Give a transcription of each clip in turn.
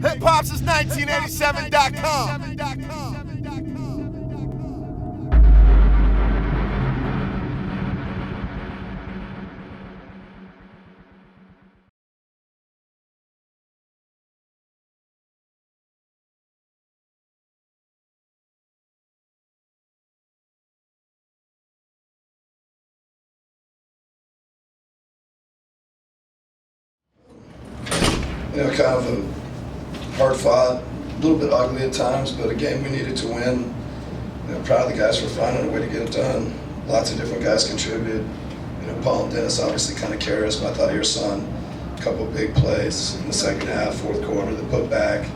Hip-hop since 1987.com. Kind of a hard-fought, a little bit ugly at times, but a game we needed to win. Proud of the guys for finding a way to get it done. Lots of different guys contributed. Paul and Dennis obviously kind of carry us, but I thought your son, a couple of big plays in the second half, fourth quarter, the putback,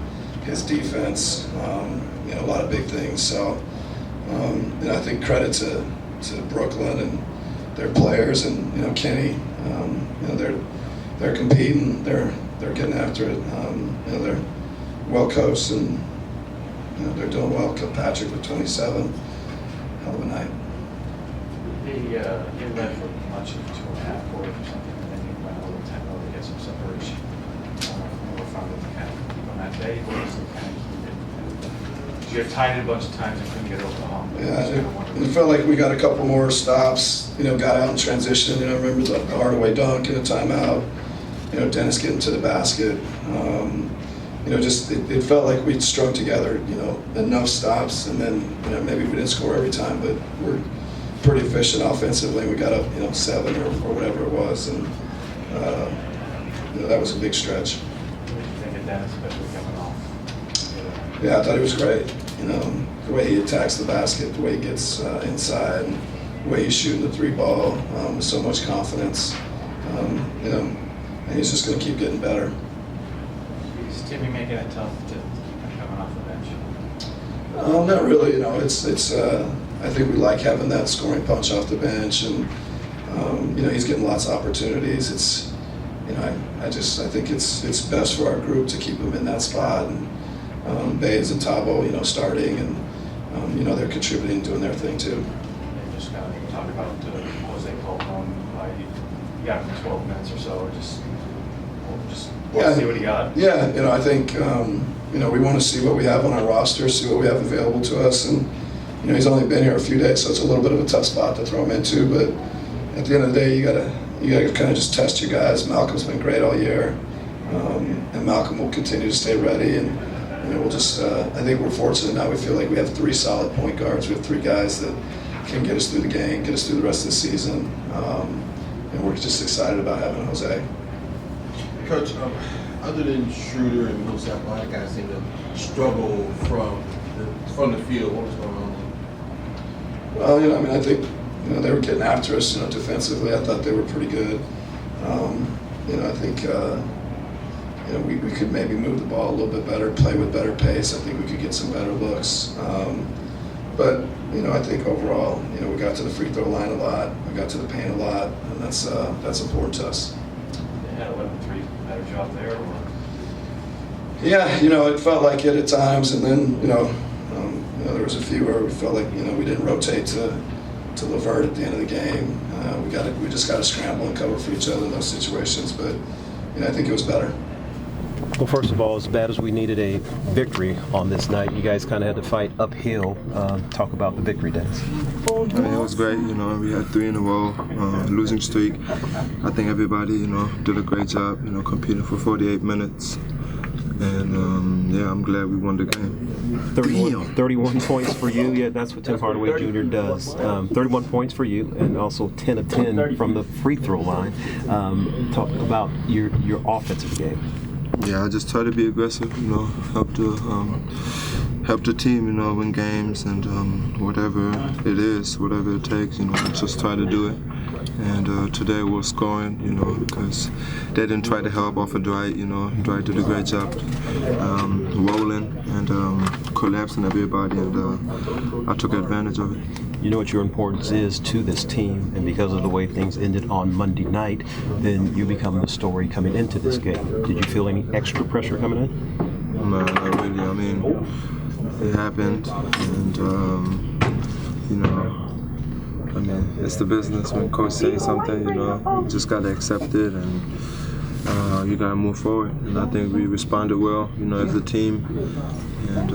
his defense, a lot of big things. So, I think credit to Brooklyn and their players and Kenny. They're competing. They're getting after it. They're well coached and they're doing well. Patrick with 27, hell of a night. He led for much of 2.5 quarters or something, and then he went a little tempo to get some separation. We're finally kind of keep on that day. You have tied it a bunch of times and couldn't get over the hump. Yeah, it felt like we got a couple more stops. Got out in transition. I remember the Hardaway dunk in a timeout. Dennis getting to the basket. It felt like we'd strung together, enough stops, and then, maybe we didn't score every time, but we're pretty efficient offensively. We got up, 7 or whatever it was, and, that was a big stretch. What did you think of Dennis, especially coming off? Yeah, I thought he was great. The way he attacks the basket, the way he gets inside, and the way he's shooting the 3-ball with so much confidence. And he's just going to keep getting better. Is Timmy making it tough to coming off the bench? Not really. It's. I think we like having that scoring punch off the bench, and he's getting lots of opportunities. It's. I think it's best for our group to keep him in that spot, and Bays and Tabo, starting, and they're contributing, doing their thing too. And just kind of talk about Jose Calderon. You got him for 12 minutes or so, or just see what he got. Yeah, I think we want to see what we have on our roster, see what we have available to us, and he's only been here a few days, so it's a little bit of a tough spot to throw him into. But at the end of the day, you gotta kind of just test your guys. Malcolm's been great all year, and Malcolm will continue to stay ready. And we'll just. I think we're fortunate now. We feel like we have 3 solid point guards. We have 3 guys that can get us through the game, get us through the rest of the season. And we're just excited about having Jose. Coach, other than Schroder and Millsap, a lot of guys seem to struggle from the field. What was going on there? Well, I think they were getting after us. Defensively, I thought they were pretty good. I think we could maybe move the ball a little bit better, play with better pace. I think we could get some better looks. But I think overall, we got to the free throw line a lot. We got to the paint a lot, and that's important to us. They had 11-3 better job there, or? Yeah, it felt like it at times, and then there was a few where we felt like we didn't rotate to Levert at the end of the game. We just got to scramble and cover for each other in those situations. But I think it was better. Well, first of all, as bad as we needed a victory on this night, you guys kind of had to fight uphill. Talk about the victory, Dennis. It was great. We had 3 in a row, losing streak. I think everybody, did a great job, competing for 48 minutes. And, I'm glad we won the game. 31 points for you. Yeah, that's what Tim Hardaway Jr. does. 31 points for you, and also 10 of 10 from the free throw line. Talk about your offensive game. Yeah, I just try to be aggressive, help the team, win games, and whatever it is, whatever it takes, just try to do it. And today we're scoring, because they didn't try to help off of Dwight. Dwight did a great job rolling and collapsing everybody, and I took advantage of it. You know what your importance is to this team, and because of the way things ended on Monday night, then you become the story coming into this game. Did you feel any extra pressure coming in? No, not really. It happened, and it's the business. When coach says something, you just gotta accept it, and you gotta move forward. And I think we responded well, as a team. And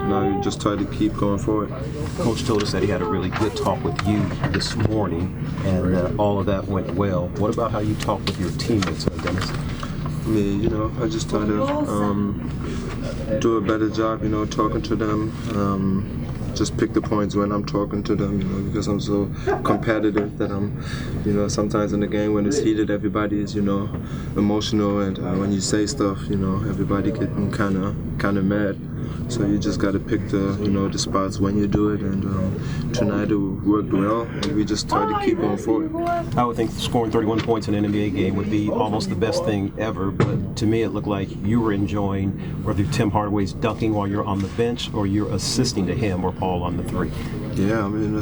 now you just try to keep going forward. Coach told us that he had a really good talk with you this morning, and all of that went well. What about how you talked with your teammates, Dennis? Me, I just try to do a better job, talking to them. Just pick the points when I'm talking to them, because I'm so competitive that I'm, sometimes in the game when it's heated, everybody is, emotional, and when you say stuff, everybody getting kind of mad. So you just got to pick the spots when you do it, and tonight it worked well, and we just tried to keep going forward. I would think scoring 31 points in an NBA game would be almost the best thing ever, but to me it looked like you were enjoying whether Tim Hardaway's dunking while you're on the bench or you're assisting to him or Paul on the three. Yeah, I mean,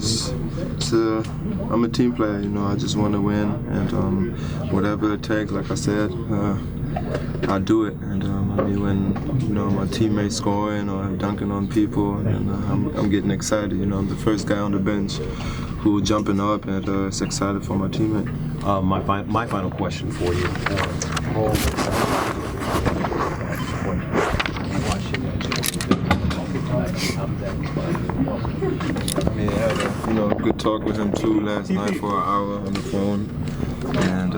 I'm a team player, I just want to win, and whatever it takes, like I said, I'll do it. And when my teammates scoring or I'm dunking on people, and I'm getting excited. I'm the first guy on the bench who jumping up and is excited for my teammate. My final question for you. I had a good talk with him too last night for an hour on the phone, and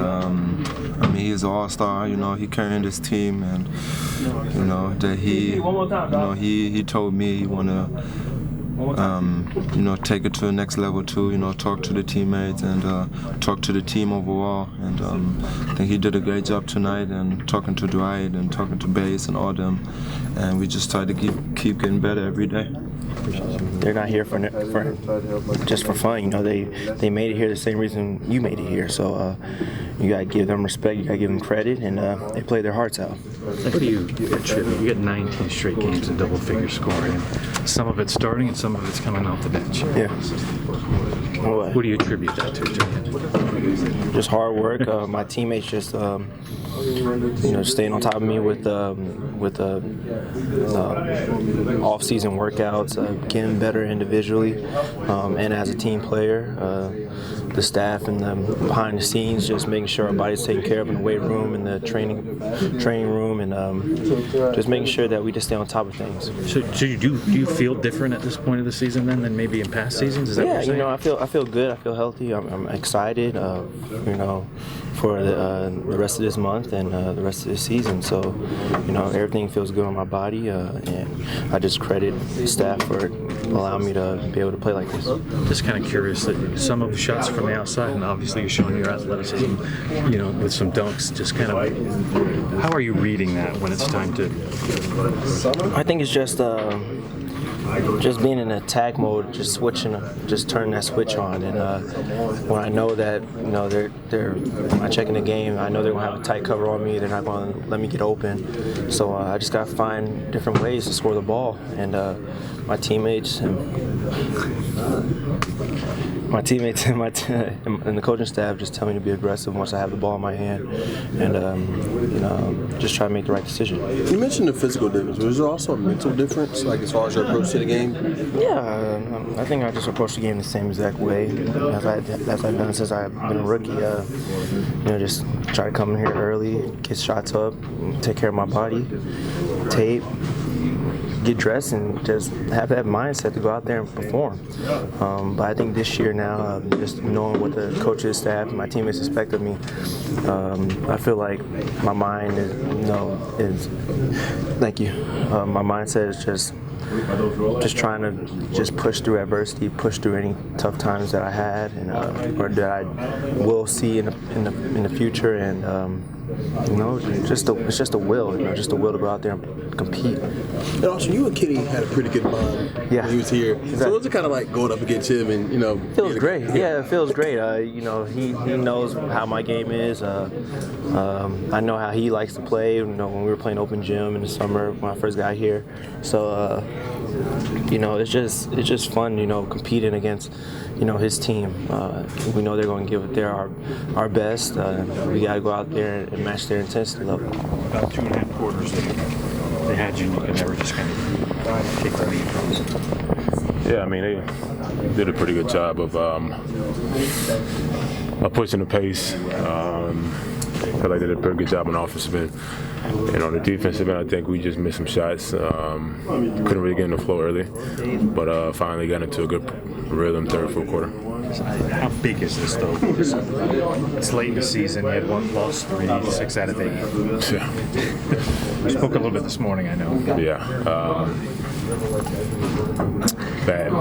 he's an all-star. He carrying this team, and that he told me he wanna take it to the next level too. Talk to the teammates and talk to the team overall. And I think he did a great job tonight, and talking to Dwight and talking to Bass and all them. And we just try to keep getting better every day. They're not here for just for fun. They made it here the same reason you made it here. So you gotta give them respect. You gotta give them credit, and they played their hearts out. What do you attribute? You get 19 straight games of double-figure scoring. Some of it's starting, and some of it's coming off the bench. Yeah. What do you attribute that to? Just hard work. My teammates just staying on top of me with off-season workouts, getting better individually, and as a team player. The staff and the behind the scenes, just making sure our body's taken care of in the weight room and the training room, and just making sure that we just stay on top of things. So do you feel different at this point of the season than maybe in past seasons? Is that what you're saying? I feel good. I feel healthy. I'm excited. For the rest of this month and the rest of this season. So, everything feels good on my body, and I just credit the staff for allowing me to be able to play like this. Just kind of curious that some of the shots from the outside, and obviously you're showing your athleticism, with some dunks. Just kind of, how are you reading that when it's time to? I think it's just being in attack mode, just turning that switch on, and when I know that they're when I check in the game, I know they're gonna have a tight cover on me. They're not gonna let me get open, so I just gotta find different ways to score the ball, and my teammates and and the coaching staff just tell me to be aggressive once I have the ball in my hand, and just try to make the right decision. You mentioned the physical difference. Was there also a mental difference, like as far as your approach to the game? Yeah, I think I just approach the game the same exact way as I've done since I've been a rookie. Just try to come in here early, get shots up, take care of my body, tape, get dressed, and just have that mindset to go out there and perform. But I think this year now, just knowing what the coaches, staff, and my teammates expect of me, I feel like my mind is thank you. My mindset is just trying to just push through adversity, push through any tough times that I had, and or that I will see in the future, and it's just a will, just a will to go out there and compete. And also, you and Kenny had a pretty good bond when he was here. Exactly. So it was kind of like going up against him, and feels great. Yeah, it feels great. He knows how my game is. I know how he likes to play. When we were playing open gym in the summer when I first got here. So it's just fun. Competing against his team. We know they're going to give it our best. We got to go out there and match their intensity level. About 2.5 quarters they had you, and they were just kind of kicked the lead from us. Yeah, I mean, they did a pretty good job of pushing the pace. felt like they did a pretty good job on the offensive end. And on the defensive end, I think we just missed some shots. Couldn't really get in the flow early, but finally got into a good rhythm third, fourth quarter. How big is this, though? It's late in the season. You had one loss, 6 out of 8. Yeah. We spoke a little bit this morning, I know. Yeah. Bad.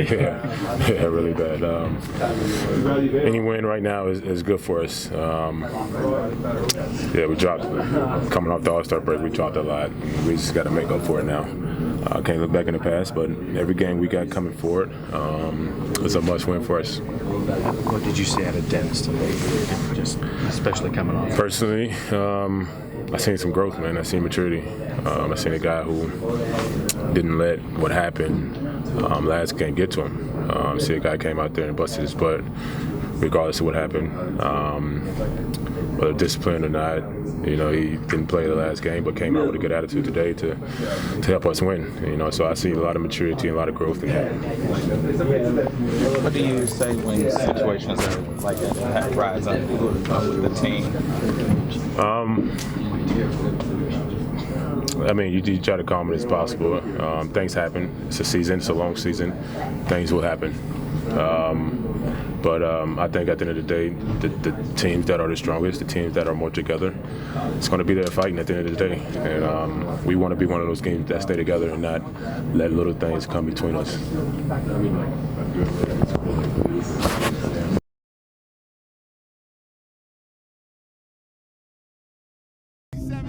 yeah, really bad. Any win right now is good for us. Yeah, we dropped, coming off the All-Star break, we dropped a lot. We just got to make up for it now. Can't look back in the past, but every game we got coming forward is a must-win for us. What did you see out of Dennis today, just especially coming off? Personally, I seen some growth, man. I seen maturity. I seen a guy who didn't let what happened last game get to him. I see a guy came out there and busted his butt, regardless of what happened. Whether disciplined or not, he didn't play the last game, but came out with a good attitude today to help us win. So I see a lot of maturity and a lot of growth in him. What do you say when situations like that rise up with the team? I mean, you try to calm it as possible. Things happen. It's a season. It's a long season. Things will happen. But I think at the end of the day, the teams that are the strongest, the teams that are more together, it's going to be there fighting at the end of the day. And we want to be one of those games that stay together and not let little things come between us.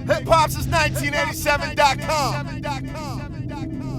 Hip Hop's is 1987.com.